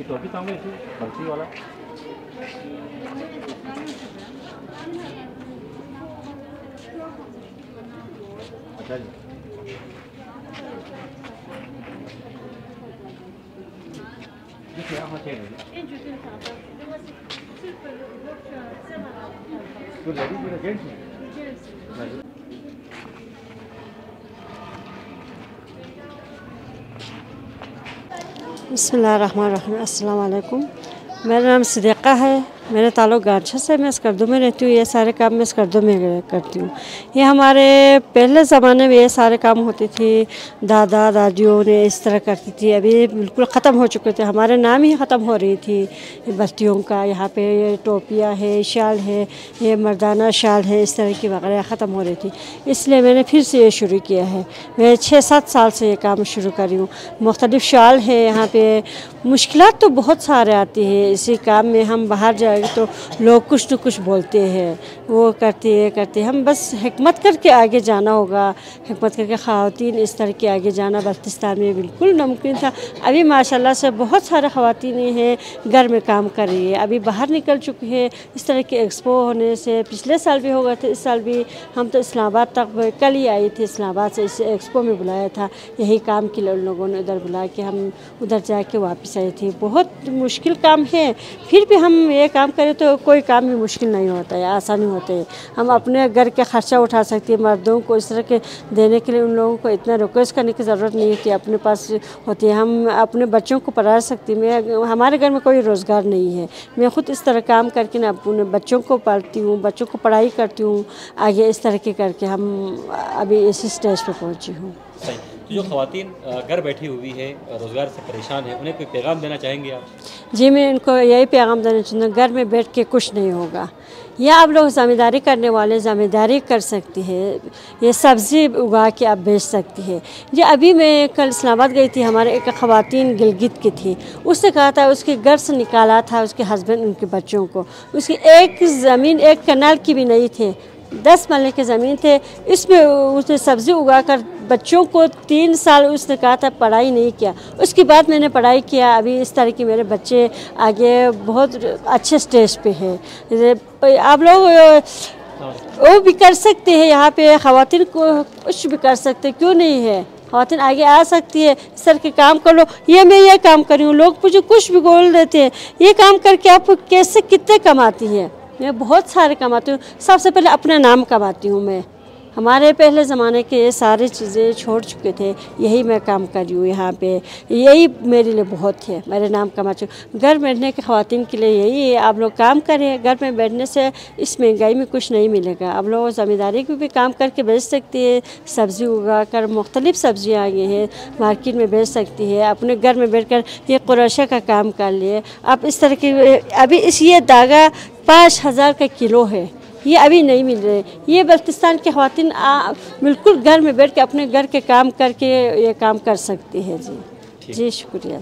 टोपी सामने बंसी वाला अच्छा जी। बिस्मिल्लाहिर्रहमानिर्रहीम। अस्सलाम वालेकुम। मेरा नाम सिद्दीक़ा है। मेरा ताल्लुक़ गांछा से। मैं स्कर्दू में रहती हूँ। ये सारे काम मैं स्कर्दू में करती हूँ। ये हमारे पहले ज़माने में ये सारे काम होते थे, दादा दादियों ने इस तरह करती थी। अभी बिल्कुल ख़त्म हो चुके थे, हमारे नाम ही ख़त्म हो रही थी बस्तियों का। यहाँ पे ये टोपियाँ है, शाल है, ये मर्दाना शाल है, इस तरह की वगैरह ख़त्म हो रही थी। इसलिए मैंने फिर से ये शुरू किया है। मैं 6-7 साल से ये काम शुरू करी हूँ। मुख्तलिफ़ शाल है यहाँ पे। मुश्किलात तो बहुत सारे आती है इसी काम में। हम बाहर जाएंगे तो लोग कुछ न कुछ बोलते हैं, वो करते हम बस हिकमत करके आगे जाना होगा। हिकमत करके ख़वातीन इस तरह के आगे जाना बल्तिस्तान में बिल्कुल नामुमकिन था। अभी माशाल्लाह से बहुत सारे ख़वातीन हैं घर में काम कर रही है, अभी बाहर निकल चुकी है। इस तरह के एक्सपो होने से पिछले साल भी हो गए थे, इस साल भी हम तो इस्लामाबाद तक कल ही आई थी। इस्लामाबाद से इस एक्सपो में बुलाया था, यही काम के लिए उन लोगों ने उधर बुला के हम उधर जाके वापस आई थी। बहुत मुश्किल काम है, फिर भी हम ये काम करें तो कोई काम भी मुश्किल नहीं होता है, आसानी होते है। हम अपने घर के खर्चा उठा सकते हैं। मर्दों को इस तरह के देने के लिए उन लोगों को इतना रिक्वेस्ट करने की ज़रूरत नहीं है कि अपने पास होती है। हम अपने बच्चों को पढ़ा सकती हैं। हमारे घर में कोई रोज़गार नहीं है, मैं ख़ुद इस तरह काम करके ना अपने बच्चों को पढ़ती हूँ, बच्चों को पढ़ाई करती हूँ आगे। इस तरह के करके हम अभी इसी स्टेज पर पहुँची हूँ। जो ख़वातीन घर बैठी हुई है, रोज़गार से परेशान है, उन्हें कोई पैगाम देना चाहेंगे आप? जी, मैं इनको यही पैगाम देना चाहती हूँ, घर में बैठ के कुछ नहीं होगा। या आप लोग ज़मींदारी करने वाले ज़मींदारी कर सकती है, ये सब्ज़ी उगा के आप बेच सकती है। जी, अभी मैं कल इस्लामाबाद गई थी, हमारे एक ख़वातीन गिलगित की थी। उसने कहा था उसके घर से निकाला था उसके हस्बैंड उनके बच्चों को। उसकी एक ज़मीन एक कनाल की भी नहीं थे, 10 मरले की ज़मीन थे। इसमें उसने सब्ज़ी उगाकर बच्चों को 3 साल उसने कहा था पढ़ाई नहीं किया। उसके बाद मैंने पढ़ाई किया। अभी इस तरह की मेरे बच्चे आगे बहुत अच्छे स्टेज पे हैं। आप लोग वो भी कर सकते हैं, यहाँ पे ख़वातीन को कुछ भी कर सकते, क्यों नहीं है? ख़वातीन आगे आ सकती है, इस तरह के काम कर लो। ये मैं ये काम कर रही हूँ, लोग मुझे कुछ भी बोल देते हैं, ये काम करके आप कैसे कितने कमाती है? मैं बहुत सारे कमाती हूँ। सबसे पहले अपना नाम कमाती हूँ मैं। हमारे पहले ज़माने के ये सारी चीज़ें छोड़ चुके थे, यही मैं काम कर रही हूँ यहाँ पे। यही मेरे लिए बहुत है, मेरे नाम कमाती हूँ। घर बैठने के ख़वातीन के लिए यही है, आप लोग काम करें। घर में बैठने से इस महंगाई में कुछ नहीं मिलेगा। आप लोग ज़मींदारी की भी काम करके बेच सकती है, सब्ज़ी उगा कर मुख्तलिफ़ सब्ज़ियाँ आई हैं मार्केट में बेच सकती है। अपने घर में बैठ कर ये कुराशा का काम कर लिए आप। इस तरह की अभी ये धागा 5000 का किलो है, ये अभी नहीं मिल रहे। ये बल्तिस्तान के ख़वातीन बिल्कुल घर में बैठ के अपने घर के काम करके ये काम कर सकती है। जी, शुक्रिया।